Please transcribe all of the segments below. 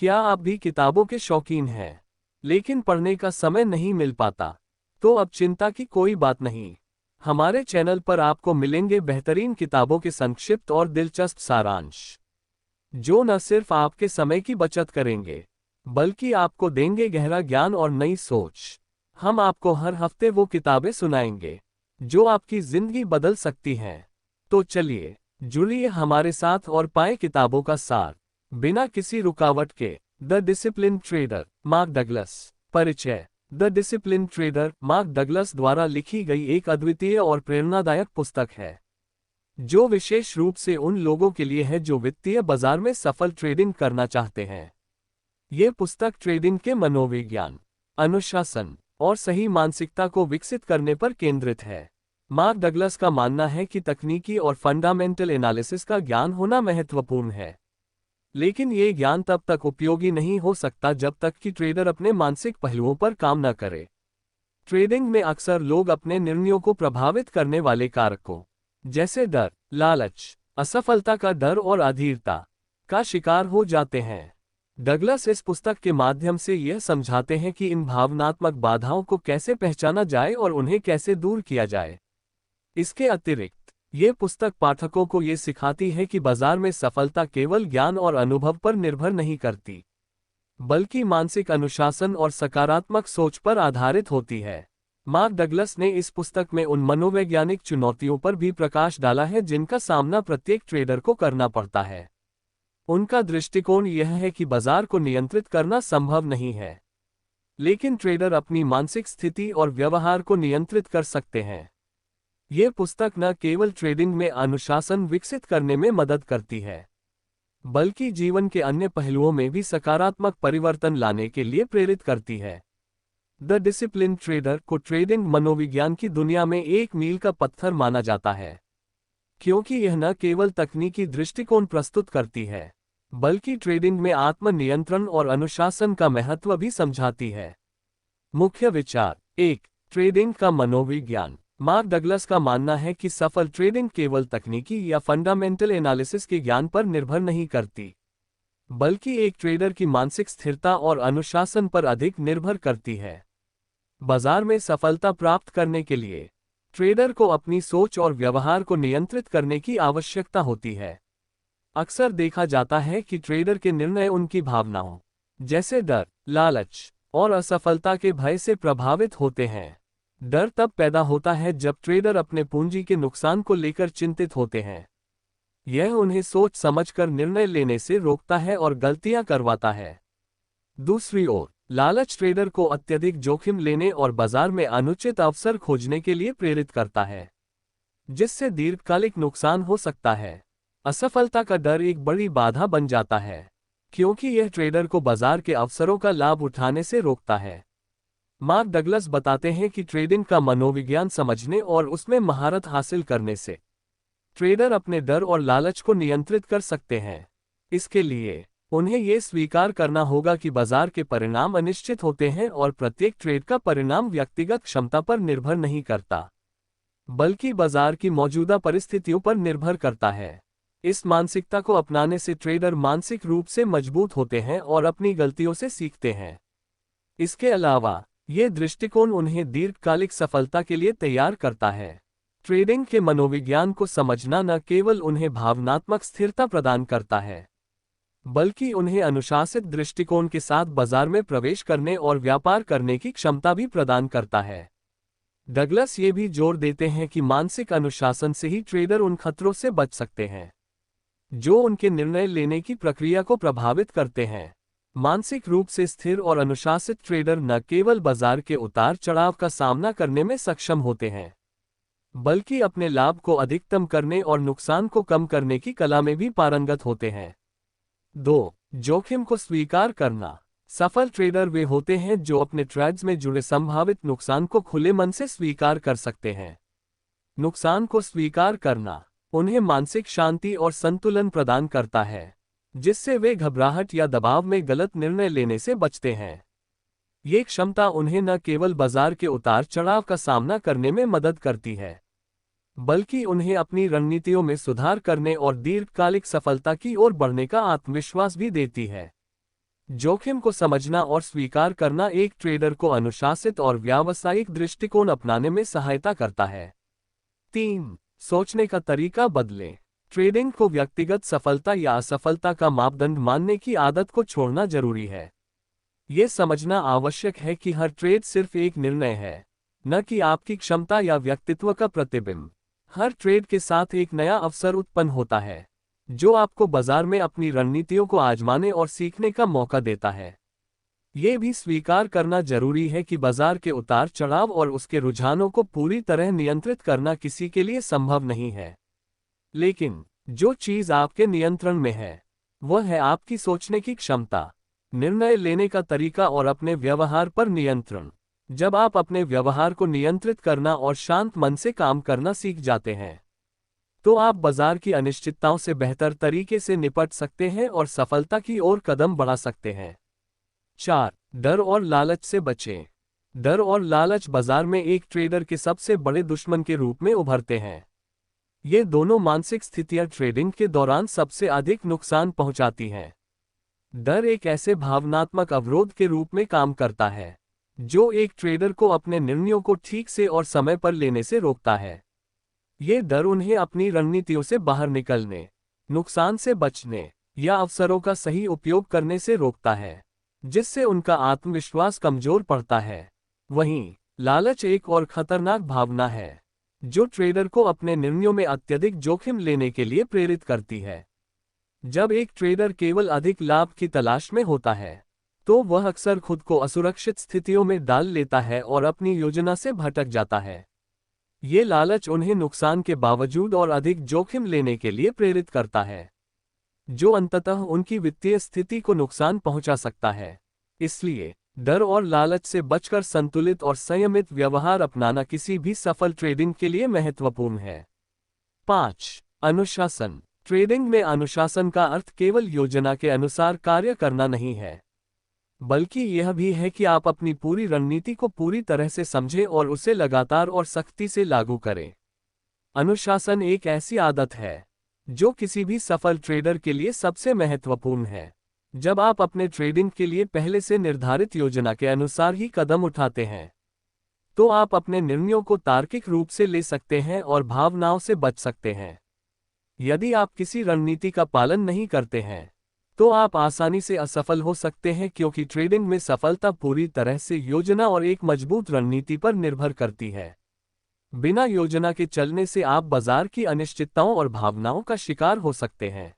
क्या आप भी किताबों के शौकीन हैं, लेकिन पढ़ने का समय नहीं मिल पाता? तो अब चिंता की कोई बात नहीं। हमारे चैनल पर आपको मिलेंगे बेहतरीन किताबों के संक्षिप्त और दिलचस्प सारांश, जो न सिर्फ आपके समय की बचत करेंगे, बल्कि आपको देंगे गहरा ज्ञान और नई सोच। हम आपको हर हफ्ते वो किताबें सुनाएंगे, जो आपकी जिंदगी बदल सकती हैं। तो चलिए, जुड़िए हमारे साथ और पाएं किताबों का सार, बिना किसी रुकावट के। The discipline trader, Mark Douglas. परिचय। The discipline trader Mark Douglas द्वारा लिखी गई एक अद्वितीय और प्रेरणादायक पुस्तक है, जो विशेष रूप से उन लोगों के लिए है जो वित्तीय बाजार में सफल ट्रेडिंग करना चाहते हैं। ये पुस्तक ट्रेडिंग के मनोविज्ञान, अनुशासन और सही मानसिकता को विकसित करने पर केंद्रित है। मार्क डगलस का मानना है कि तकनीकी और फंडामेंटल एनालिसिस का ज्ञान होना महत्वपूर्ण है, लेकिन ये ज्ञान तब तक उपयोगी नहीं हो सकता जब तक कि ट्रेडर अपने मानसिक पहलुओं पर काम न करे। ट्रेडिंग में अक्सर लोग अपने निर्णयों को प्रभावित करने वाले कारकों, जैसे डर, लालच, असफलता का डर और अधीरता, का शिकार हो जाते हैं। डगलस इस पुस्तक के माध्यम से यह समझाते हैं कि इन भावनात्मक बाधाओं को कैसे पहचाना जाए और उन्हें कैसे दूर किया जाए। इसके अतिरिक्त, ये पुस्तक पाठकों को ये सिखाती है कि बाजार में सफलता केवल ज्ञान और अनुभव पर निर्भर नहीं करती, बल्कि मानसिक अनुशासन और सकारात्मक सोच पर आधारित होती है। मार्क डगलस ने इस पुस्तक में उन मनोवैज्ञानिक चुनौतियों पर भी प्रकाश डाला है जिनका सामना प्रत्येक ट्रेडर को करना पड़ता है। उनका दृष्टिकोण यह है कि बाजार को नियंत्रित करना संभव नहीं है, लेकिन ट्रेडर अपनी मानसिक स्थिति और व्यवहार को नियंत्रित कर सकते हैं। यह पुस्तक न केवल ट्रेडिंग में अनुशासन विकसित करने में मदद करती है, बल्कि जीवन के अन्य पहलुओं में भी सकारात्मक परिवर्तन लाने के लिए प्रेरित करती है। द डिसिप्लिन ट्रेडर को ट्रेडिंग मनोविज्ञान की दुनिया में एक मील का पत्थर माना जाता है, क्योंकि यह न केवल तकनीकी दृष्टिकोण प्रस्तुत करती है, बल्कि ट्रेडिंग में आत्मनियंत्रण और अनुशासन का महत्व भी समझाती है। मुख्य विचार। 1. ट्रेडिंग का मनोविज्ञान। मार्क डगलस का मानना है कि सफल ट्रेडिंग केवल तकनीकी या फंडामेंटल एनालिसिस के ज्ञान पर निर्भर नहीं करती, बल्कि एक ट्रेडर की मानसिक स्थिरता और अनुशासन पर अधिक निर्भर करती है। बाजार में सफलता प्राप्त करने के लिए ट्रेडर को अपनी सोच और व्यवहार को नियंत्रित करने की आवश्यकता होती है। अक्सर देखा जाता है कि ट्रेडर के निर्णय उनकी भावनाओं, जैसे डर, लालच और असफलता के भय से प्रभावित होते हैं। डर तब पैदा होता है जब ट्रेडर अपने पूंजी के नुकसान को लेकर चिंतित होते हैं। यह उन्हें सोच समझकर निर्णय लेने से रोकता है और गलतियां करवाता है। दूसरी ओर, लालच ट्रेडर को अत्यधिक जोखिम लेने और बाजार में अनुचित अवसर खोजने के लिए प्रेरित करता है, जिससे दीर्घकालिक नुकसान हो सकता है। असफलता का डर एक बड़ी बाधा बन जाता है, क्योंकि यह ट्रेडर को बाजार के अवसरों का लाभ उठाने से रोकता है। मार्क डगलस बताते हैं कि ट्रेडिंग का मनोविज्ञान समझने और उसमें महारत हासिल करने से ट्रेडर अपने डर और लालच को नियंत्रित कर सकते हैं। इसके लिए उन्हें यह स्वीकार करना होगा कि बाजार के परिणाम अनिश्चित होते हैं और प्रत्येक ट्रेड का परिणाम व्यक्तिगत क्षमता पर निर्भर नहीं करता, बल्कि बाजार की मौजूदा परिस्थितियों पर निर्भर करता है। इस मानसिकता को अपनाने से ट्रेडर मानसिक रूप से मजबूत होते हैं और अपनी गलतियों से सीखते हैं। इसके अलावा, यह दृष्टिकोण उन्हें दीर्घकालिक सफलता के लिए तैयार करता है। ट्रेडिंग के मनोविज्ञान को समझना न केवल उन्हें भावनात्मक स्थिरता प्रदान करता है, बल्कि उन्हें अनुशासित दृष्टिकोण के साथ बाजार में प्रवेश करने और व्यापार करने की क्षमता भी प्रदान करता है। डगलस ये भी जोर देते हैं कि मानसिक अनुशासन से ही ट्रेडर उन खतरों से बच सकते हैं, जो उनके निर्णय लेने की प्रक्रिया को प्रभावित करते हैं। मानसिक रूप से स्थिर और अनुशासित ट्रेडर न केवल बाजार के उतार चढ़ाव का सामना करने में सक्षम होते हैं, बल्कि अपने लाभ को अधिकतम करने और नुकसान को कम करने की कला में भी पारंगत होते हैं। 2. जोखिम को स्वीकार करना। सफल ट्रेडर वे होते हैं जो अपने ट्रेड्स में जुड़े संभावित नुकसान को खुले मन से स्वीकार कर सकते हैं। नुकसान को स्वीकार करना उन्हें मानसिक शांति और संतुलन प्रदान करता है, जिससे वे घबराहट या दबाव में गलत निर्णय लेने से बचते हैं। ये क्षमता उन्हें न केवल बाजार के उतार चढ़ाव का सामना करने में मदद करती है, बल्कि उन्हें अपनी रणनीतियों में सुधार करने और दीर्घकालिक सफलता की ओर बढ़ने का आत्मविश्वास भी देती है। जोखिम को समझना और स्वीकार करना एक ट्रेडर को अनुशासित और व्यावसायिक दृष्टिकोण अपनाने में सहायता करता है। 3. सोचने का तरीका बदलें। ट्रेडिंग को व्यक्तिगत सफलता या असफलता का मापदंड मानने की आदत को छोड़ना जरूरी है। ये समझना आवश्यक है कि हर ट्रेड सिर्फ एक निर्णय है, न कि आपकी क्षमता या व्यक्तित्व का प्रतिबिंब। हर ट्रेड के साथ एक नया अवसर उत्पन्न होता है, जो आपको बाजार में अपनी रणनीतियों को आजमाने और सीखने का मौका देता है। ये भी स्वीकार करना जरूरी है कि बाजार के उतार चढ़ाव और उसके रुझानों को पूरी तरह नियंत्रित करना किसी के लिए संभव नहीं है। लेकिन जो चीज आपके नियंत्रण में है, वह है आपकी सोचने की क्षमता, निर्णय लेने का तरीका और अपने व्यवहार पर नियंत्रण। जब आप अपने व्यवहार को नियंत्रित करना और शांत मन से काम करना सीख जाते हैं, तो आप बाजार की अनिश्चितताओं से बेहतर तरीके से निपट सकते हैं और सफलता की ओर कदम बढ़ा सकते हैं। 4. डर और लालच से बचें। डर और लालच बाजार में एक ट्रेडर के सबसे बड़े दुश्मन के रूप में उभरते हैं। ये दोनों मानसिक स्थितियां ट्रेडिंग के दौरान सबसे अधिक नुकसान पहुंचाती हैं। डर एक ऐसे भावनात्मक अवरोध के रूप में काम करता है, जो एक ट्रेडर को अपने निर्णयों को ठीक से और समय पर लेने से रोकता है। ये डर उन्हें अपनी रणनीतियों से बाहर निकलने, नुकसान से बचने या अवसरों का सही उपयोग करने से रोकता है, जिससे उनका आत्मविश्वास कमजोर पड़ता है। वहीं लालच एक और खतरनाक भावना है, जो ट्रेडर को अपने निर्णयों में अत्यधिक जोखिम लेने के लिए प्रेरित करती है। जब एक ट्रेडर केवल अधिक लाभ की तलाश में होता है, तो वह अक्सर खुद को असुरक्षित स्थितियों में डाल लेता है और अपनी योजना से भटक जाता है। ये लालच उन्हें नुकसान के बावजूद और अधिक जोखिम लेने के लिए प्रेरित करता है, जो अंततः उनकी वित्तीय स्थिति को नुकसान पहुंचा सकता है। इसलिए डर और लालच से बचकर संतुलित और संयमित व्यवहार अपनाना किसी भी सफल ट्रेडिंग के लिए महत्वपूर्ण है। 5. अनुशासन। ट्रेडिंग में अनुशासन का अर्थ केवल योजना के अनुसार कार्य करना नहीं है, बल्कि यह भी है कि आप अपनी पूरी रणनीति को पूरी तरह से समझें और उसे लगातार और सख्ती से लागू करें। अनुशासन एक ऐसी आदत है जो किसी भी सफल ट्रेडर के लिए सबसे महत्वपूर्ण है। जब आप अपने ट्रेडिंग के लिए पहले से निर्धारित योजना के अनुसार ही कदम उठाते हैं, तो आप अपने निर्णयों को तार्किक रूप से ले सकते हैं और भावनाओं से बच सकते हैं। यदि आप किसी रणनीति का पालन नहीं करते हैं, तो आप आसानी से असफल हो सकते हैं, क्योंकि ट्रेडिंग में सफलता पूरी तरह से योजना और एक मजबूत रणनीति पर निर्भर करती है। बिना योजना के चलने से आप बाजार की अनिश्चितताओं और भावनाओं का शिकार हो सकते हैं,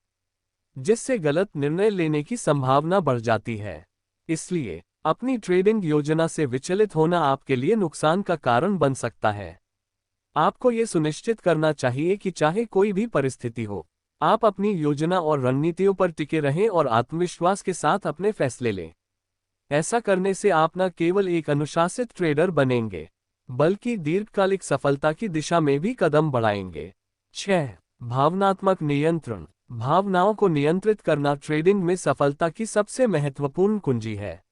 जिससे गलत निर्णय लेने की संभावना बढ़ जाती है। इसलिए अपनी ट्रेडिंग योजना से विचलित होना आपके लिए नुकसान का कारण बन सकता है। आपको ये सुनिश्चित करना चाहिए कि चाहे कोई भी परिस्थिति हो, आप अपनी योजना और रणनीतियों पर टिके रहें और आत्मविश्वास के साथ अपने फैसले लें। ऐसा करने से आप न केवल एक अनुशासित ट्रेडर बनेंगे, बल्कि दीर्घकालिक सफलता की दिशा में भी कदम बढ़ाएंगे। 6. भावनात्मक नियंत्रण। भावनाओं को नियंत्रित करना ट्रेडिंग में सफलता की सबसे महत्वपूर्ण कुंजी है,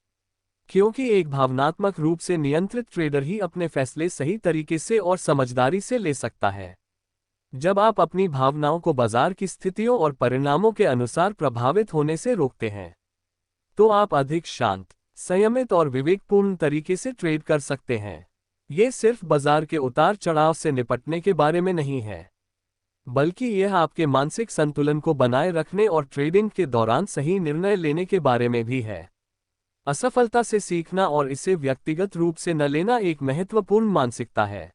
क्योंकि एक भावनात्मक रूप से नियंत्रित ट्रेडर ही अपने फैसले सही तरीके से और समझदारी से ले सकता है। जब आप अपनी भावनाओं को बाजार की स्थितियों और परिणामों के अनुसार प्रभावित होने से रोकते हैं, तो आप अधिक शांत, संयमित और विवेकपूर्ण तरीके से ट्रेड कर सकते हैं। ये सिर्फ बाजार के उतार चढ़ाव से निपटने के बारे में नहीं है, बल्कि यह आपके मानसिक संतुलन को बनाए रखने और ट्रेडिंग के दौरान सही निर्णय लेने के बारे में भी है। असफलता से सीखना और इसे व्यक्तिगत रूप से न लेना एक महत्वपूर्ण मानसिकता है,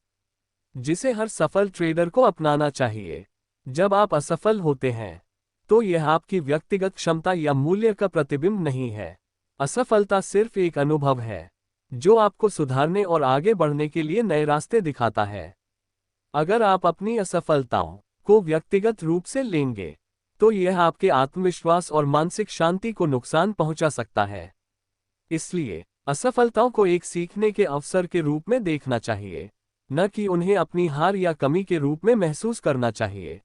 जिसे हर सफल ट्रेडर को अपनाना चाहिए। जब आप असफल होते हैं, तो यह आपकी व्यक्तिगत क्षमता या मूल्य का प्रतिबिंब नहीं है। असफलता सिर्फ एक अनुभव है, जो आपको सुधारने और आगे बढ़ने के लिए नए रास्ते दिखाता है। अगर आप अपनी असफलताओं को व्यक्तिगत रूप से लेंगे, तो यह आपके आत्मविश्वास और मानसिक शांति को नुकसान पहुंचा सकता है। इसलिए असफलताओं को एक सीखने के अवसर के रूप में देखना चाहिए, न कि उन्हें अपनी हार या कमी के रूप में महसूस करना चाहिए।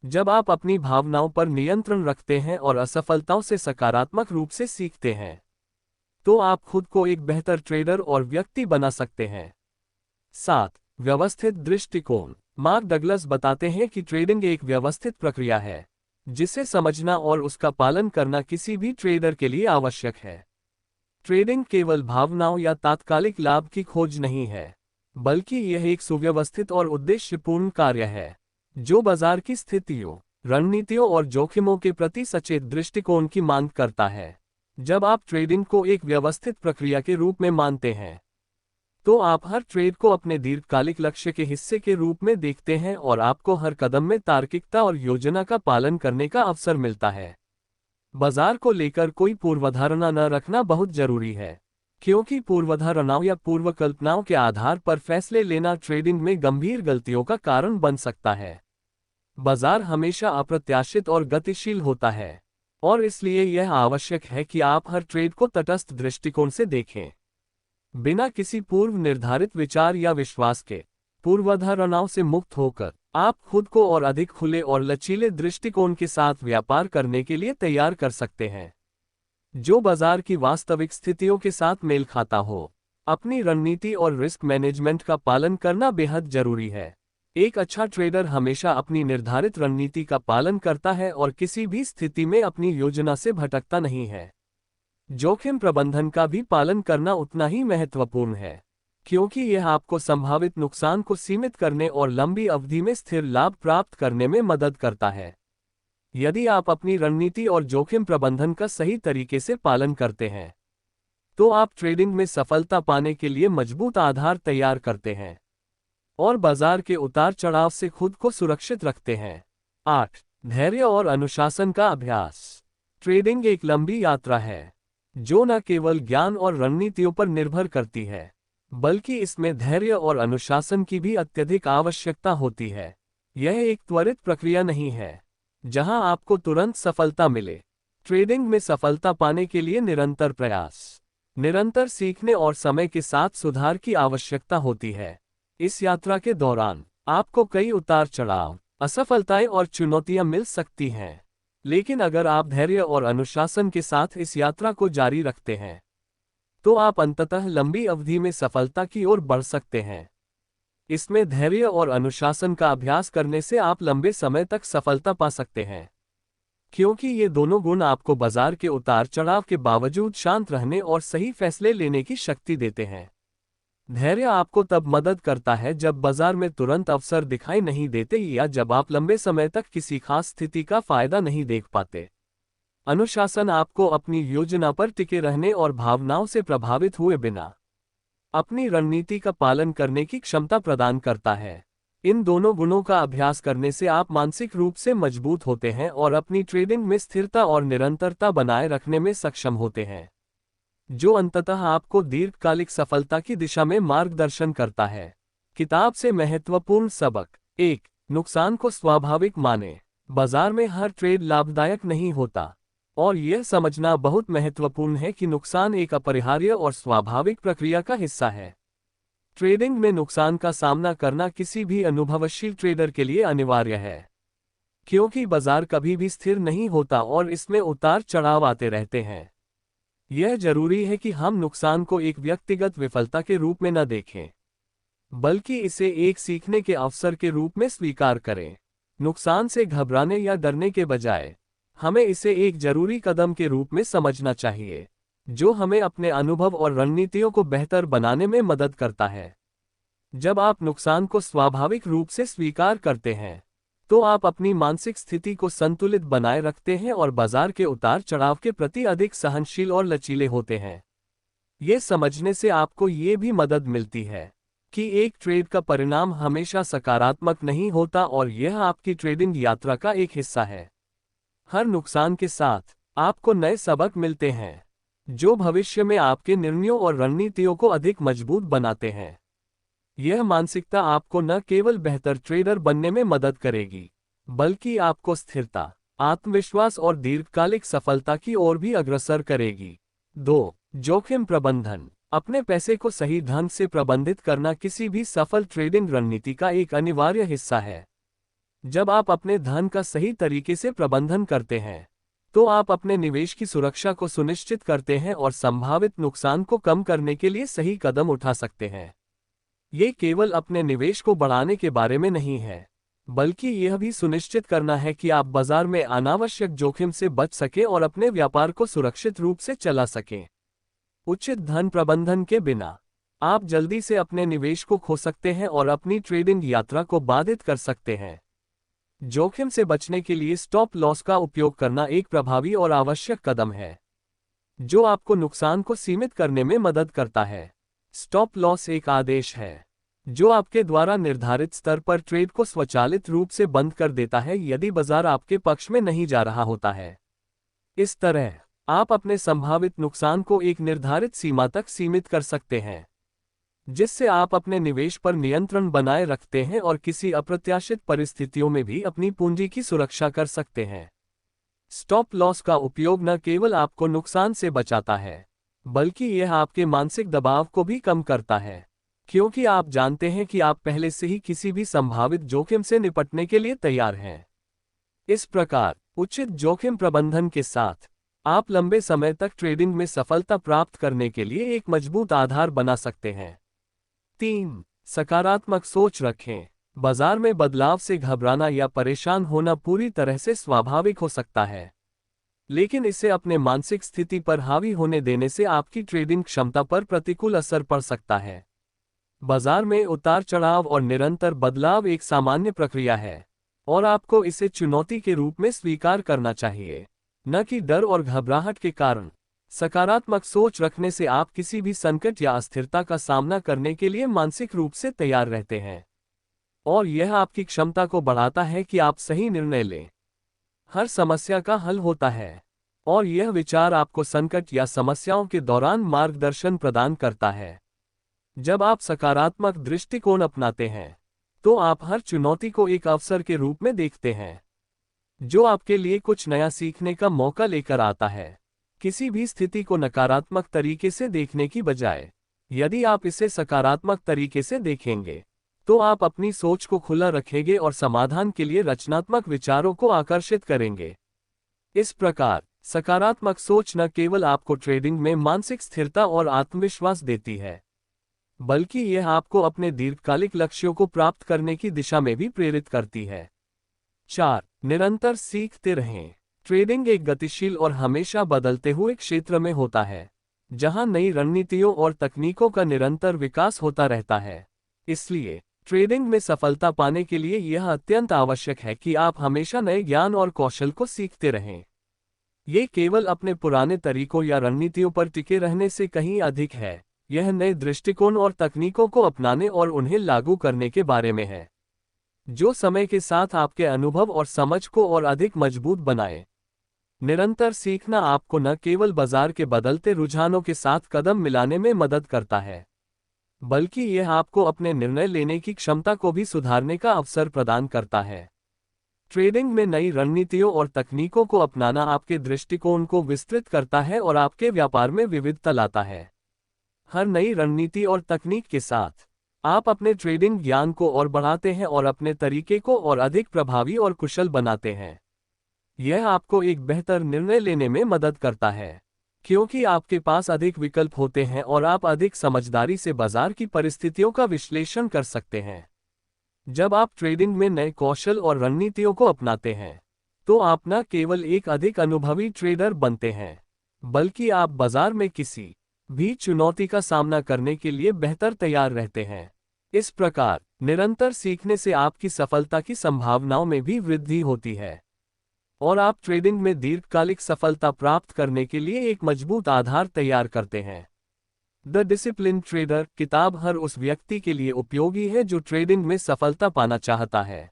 जब आप अपनी भावनाओं पर नियंत्रण रखते हैं और असफलताओं से सकारात्मक रूप से सीखते हैं, तो आप खुद को एक बेहतर ट्रेडर और व्यक्ति बना सकते हैं। 7. व्यवस्थित दृष्टिकोण। मार्क डगलस बताते हैं कि ट्रेडिंग एक व्यवस्थित प्रक्रिया है, जिसे समझना और उसका पालन करना किसी भी ट्रेडर के लिए आवश्यक है। ट्रेडिंग केवल भावनाओं या तात्कालिक लाभ की खोज नहीं है, बल्कि यह एक सुव्यवस्थित और उद्देश्यपूर्ण कार्य है, जो बाजार की स्थितियों, रणनीतियों और जोखिमों के प्रति सचेत दृष्टिकोण की मांग करता है। जब आप ट्रेडिंग को एक व्यवस्थित प्रक्रिया के रूप में मानते हैं, तो आप हर ट्रेड को अपने दीर्घकालिक लक्ष्य के हिस्से के रूप में देखते हैं और आपको हर कदम में तार्किकता और योजना का पालन करने का अवसर मिलता है। बाजार को लेकर कोई पूर्वधारणा न रखना बहुत जरूरी है, क्योंकि पूर्वधारणाओं या पूर्वकल्पनाओं के आधार पर फैसले लेना ट्रेडिंग में गंभीर गलतियों का कारण बन सकता है। बाजार हमेशा अप्रत्याशित और गतिशील होता है, और इसलिए यह आवश्यक है कि आप हर ट्रेड को तटस्थ दृष्टिकोण से देखें, बिना किसी पूर्व निर्धारित विचार या विश्वास के। पूर्वधारणाओं से मुक्त होकर आप खुद को और अधिक खुले और लचीले दृष्टिकोण के साथ व्यापार करने के लिए तैयार कर सकते हैं, जो बाजार की वास्तविक स्थितियों के साथ मेल खाता हो। अपनी रणनीति और रिस्क मैनेजमेंट का पालन करना बेहद जरूरी है। एक अच्छा ट्रेडर हमेशा अपनी निर्धारित रणनीति का पालन करता है और किसी भी स्थिति में अपनी योजना से भटकता नहीं है। जोखिम प्रबंधन का भी पालन करना उतना ही महत्वपूर्ण है, क्योंकि यह आपको संभावित नुकसान को सीमित करने और लंबी अवधि में स्थिर लाभ प्राप्त करने में मदद करता है। यदि आप अपनी रणनीति और जोखिम प्रबंधन का सही तरीके से पालन करते हैं, तो आप ट्रेडिंग में सफलता पाने के लिए मजबूत आधार तैयार करते हैं और बाजार के उतार चढ़ाव से खुद को सुरक्षित रखते हैं। 8. धैर्य और अनुशासन का अभ्यास। ट्रेडिंग एक लंबी यात्रा है, जो न केवल ज्ञान और रणनीतियों पर निर्भर करती है, बल्कि इसमें धैर्य और अनुशासन की भी अत्यधिक आवश्यकता होती है। यह एक त्वरित प्रक्रिया नहीं है, जहां आपको तुरंत सफलता मिले। ट्रेडिंग में सफलता पाने के लिए निरंतर प्रयास, निरंतर सीखने और समय के साथ सुधार की आवश्यकता होती है। इस यात्रा के दौरान आपको कई उतार चढ़ाव, असफलताएं और चुनौतियां मिल सकती हैं, लेकिन अगर आप धैर्य और अनुशासन के साथ इस यात्रा को जारी रखते हैं, तो आप अंततः लंबी अवधि में सफलता की ओर बढ़ सकते हैं। इसमें धैर्य और अनुशासन का अभ्यास करने से आप लंबे समय तक सफलता पा सकते हैं, क्योंकि ये दोनों गुण आपको बाजार के उतार चढ़ाव के बावजूद शांत रहने और सही फैसले लेने की शक्ति देते हैं। धैर्य आपको तब मदद करता है जब बाजार में तुरंत अवसर दिखाई नहीं देते या जब आप लंबे समय तक किसी खास स्थिति का फायदा नहीं देख पाते। अनुशासन आपको अपनी योजना पर टिके रहने और भावनाओं से प्रभावित हुए बिना अपनी रणनीति का पालन करने की क्षमता प्रदान करता है। इन दोनों गुणों का अभ्यास करने से आप मानसिक रूप से मजबूत होते हैं और अपनी ट्रेडिंग में स्थिरता और निरंतरता बनाए रखने में सक्षम होते हैं, जो अंततः आपको दीर्घकालिक सफलता की दिशा में मार्गदर्शन करता है। किताब से महत्वपूर्ण सबक। 1. नुकसान को स्वाभाविक मानें। बाजार में हर ट्रेड लाभदायक नहीं होता, और यह समझना बहुत महत्वपूर्ण है कि नुकसान एक अपरिहार्य और स्वाभाविक प्रक्रिया का हिस्सा है। ट्रेडिंग में नुकसान का सामना करना किसी भी अनुभवशील ट्रेडर के लिए अनिवार्य है, क्योंकि बाजार कभी भी स्थिर नहीं होता और इसमें उतार चढ़ाव आते रहते हैं। यह जरूरी है कि हम नुकसान को एक व्यक्तिगत विफलता के रूप में न देखें, बल्कि इसे एक सीखने के अवसर के रूप में स्वीकार करें। नुकसान से घबराने या डरने के बजाय हमें इसे एक जरूरी कदम के रूप में समझना चाहिए, जो हमें अपने अनुभव और रणनीतियों को बेहतर बनाने में मदद करता है। जब आप नुकसान को स्वाभाविक रूप से स्वीकार करते हैं, तो आप अपनी मानसिक स्थिति को संतुलित बनाए रखते हैं और बाजार के उतार चढ़ाव के प्रति अधिक सहनशील और लचीले होते हैं। ये समझने से आपको ये भी मदद मिलती है कि एक ट्रेड का परिणाम हमेशा सकारात्मक नहीं होता और यह आपकी ट्रेडिंग यात्रा का एक हिस्सा है। हर नुकसान के साथ आपको नए सबक मिलते हैं, जो भविष्य में आपके निर्णयों और रणनीतियों को अधिक मजबूत बनाते हैं। यह मानसिकता आपको न केवल बेहतर ट्रेडर बनने में मदद करेगी, बल्कि आपको स्थिरता, आत्मविश्वास और दीर्घकालिक सफलता की ओर भी अग्रसर करेगी। 2. जोखिम प्रबंधन। अपने पैसे को सही ढंग से प्रबंधित करना किसी भी सफल ट्रेडिंग रणनीति का एक अनिवार्य हिस्सा है। जब आप अपने धन का सही तरीके से प्रबंधन करते हैं, तो आप अपने निवेश की सुरक्षा को सुनिश्चित करते हैं और संभावित नुकसान को कम करने के लिए सही कदम उठा सकते हैं। ये केवल अपने निवेश को बढ़ाने के बारे में नहीं है, बल्कि यह भी सुनिश्चित करना है कि आप बाजार में अनावश्यक जोखिम से बच सकें और अपने व्यापार को सुरक्षित रूप से चला सकें। उचित धन प्रबंधन के बिना आप जल्दी से अपने निवेश को खो सकते हैं और अपनी ट्रेडिंग यात्रा को बाधित कर सकते हैं। जोखिम से बचने के लिए स्टॉप लॉस का उपयोग करना एक प्रभावी और आवश्यक कदम है, जो आपको नुकसान को सीमित करने में मदद करता है। स्टॉप लॉस एक आदेश है जो आपके द्वारा निर्धारित स्तर पर ट्रेड को स्वचालित रूप से बंद कर देता है यदि बाजार आपके पक्ष में नहीं जा रहा होता है। इस तरह आप अपने संभावित नुकसान को एक निर्धारित सीमा तक सीमित कर सकते हैं, जिससे आप अपने निवेश पर नियंत्रण बनाए रखते हैं और किसी अप्रत्याशित परिस्थितियों में भी अपनी पूंजी की सुरक्षा कर सकते हैं। स्टॉप लॉस का उपयोग न केवल आपको नुकसान से बचाता है, बल्कि यह आपके मानसिक दबाव को भी कम करता है, क्योंकि आप जानते हैं कि आप पहले से ही किसी भी संभावित जोखिम से निपटने के लिए तैयार हैं। इस प्रकार उचित जोखिम प्रबंधन के साथ आप लंबे समय तक ट्रेडिंग में सफलता प्राप्त करने के लिए एक मजबूत आधार बना सकते हैं। 3. सकारात्मक सोच रखें। बाजार में बदलाव से घबराना या परेशान होना पूरी तरह से स्वाभाविक हो सकता है, लेकिन इसे अपने मानसिक स्थिति पर हावी होने देने से आपकी ट्रेडिंग क्षमता पर प्रतिकूल असर पड़ सकता है। बाजार में उतार चढ़ाव और निरंतर बदलाव एक सामान्य प्रक्रिया है, और आपको इसे चुनौती के रूप में स्वीकार करना चाहिए, न कि डर और घबराहट के कारण। सकारात्मक सोच रखने से आप किसी भी संकट या अस्थिरता का सामना करने के लिए मानसिक रूप से तैयार रहते हैं, और यह आपकी क्षमता को बढ़ाता है कि आप सही निर्णय लें। हर समस्या का हल होता है, और यह विचार आपको संकट या समस्याओं के दौरान मार्गदर्शन प्रदान करता है। जब आप सकारात्मक दृष्टिकोण अपनाते हैं, तो आप हर चुनौती को एक अवसर के रूप में देखते हैं, जो आपके लिए कुछ नया सीखने का मौका लेकर आता है। किसी भी स्थिति को नकारात्मक तरीके से देखने की बजाय, यदि आप इसे सकारात्मक तरीके से देखेंगे, तो आप अपनी सोच को खुला रखेंगे और समाधान के लिए रचनात्मक विचारों को आकर्षित करेंगे। इस प्रकार सकारात्मक सोच न केवल आपको ट्रेडिंग में मानसिक स्थिरता और आत्मविश्वास देती है, बल्कि यह आपको अपने दीर्घकालिक लक्ष्यों को प्राप्त करने की दिशा में भी प्रेरित करती है। 4. निरंतर सीखते रहें। ट्रेडिंग एक गतिशील और हमेशा बदलते हुए क्षेत्र में होता है, जहां नई रणनीतियों और तकनीकों का निरंतर विकास होता रहता है। इसलिए ट्रेडिंग में सफलता पाने के लिए यह अत्यंत आवश्यक है कि आप हमेशा नए ज्ञान और कौशल को सीखते रहें। ये केवल अपने पुराने तरीकों या रणनीतियों पर टिके रहने से कहीं अधिक है। यह नए दृष्टिकोण और तकनीकों को अपनाने और उन्हें लागू करने के बारे में है, जो समय के साथ आपके अनुभव और समझ को और अधिक मजबूत बनाए। निरंतर सीखना आपको न केवल बाजार के बदलते रुझानों के साथ कदम मिलाने में मदद करता है, बल्कि यह आपको अपने निर्णय लेने की क्षमता को भी सुधारने का अवसर प्रदान करता है। ट्रेडिंग में नई रणनीतियों और तकनीकों को अपनाना आपके दृष्टिकोण को विस्तृत करता है और आपके व्यापार में विविधता लाता है। हर नई रणनीति और तकनीक के साथ आप अपने ट्रेडिंग ज्ञान को और बढ़ाते हैं और अपने तरीके को और अधिक प्रभावी और कुशल बनाते हैं। यह आपको एक बेहतर निर्णय लेने में मदद करता है, क्योंकि आपके पास अधिक विकल्प होते हैं और आप अधिक समझदारी से बाजार की परिस्थितियों का विश्लेषण कर सकते हैं। जब आप ट्रेडिंग में नए कौशल और रणनीतियों को अपनाते हैं, तो आप न केवल एक अधिक अनुभवी ट्रेडर बनते हैं, बल्कि आप बाजार में किसी भी चुनौती का सामना करने के लिए बेहतर तैयार रहते हैं। इस प्रकार निरंतर सीखने से आपकी सफलता की संभावनाओं में भी वृद्धि होती है, और आप ट्रेडिंग में दीर्घकालिक सफलता प्राप्त करने के लिए एक मजबूत आधार तैयार करते हैं। द डिसिप्लिन ट्रेडर किताब हर उस व्यक्ति के लिए उपयोगी है जो ट्रेडिंग में सफलता पाना चाहता है।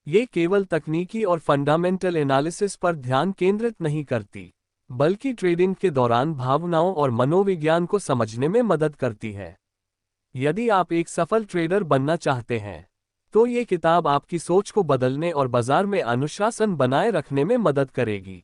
ये केवल तकनीकी और फंडामेंटल एनालिसिस पर ध्यान केंद्रित नहीं करती, बल्कि ट्रेडिंग के दौरान भावनाओं और मनोविज्ञान को समझने में मदद करती है। यदि आप एक सफल ट्रेडर बनना चाहते हैं, तो ये किताब आपकी सोच को बदलने और बाजार में अनुशासन बनाए रखने में मदद करेगी।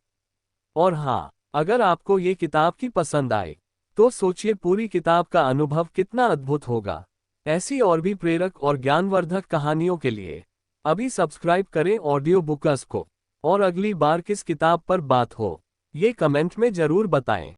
और हाँ, अगर आपको ये किताब की पसंद आए, तो सोचिए पूरी किताब का अनुभव कितना अद्भुत होगा। ऐसी और भी प्रेरक और ज्ञानवर्धक कहानियों के लिए अभी सब्सक्राइब करें ऑडियो बुकस को, और अगली बार किस किताब पर बात हो, ये कमेंट में जरूर बताएं।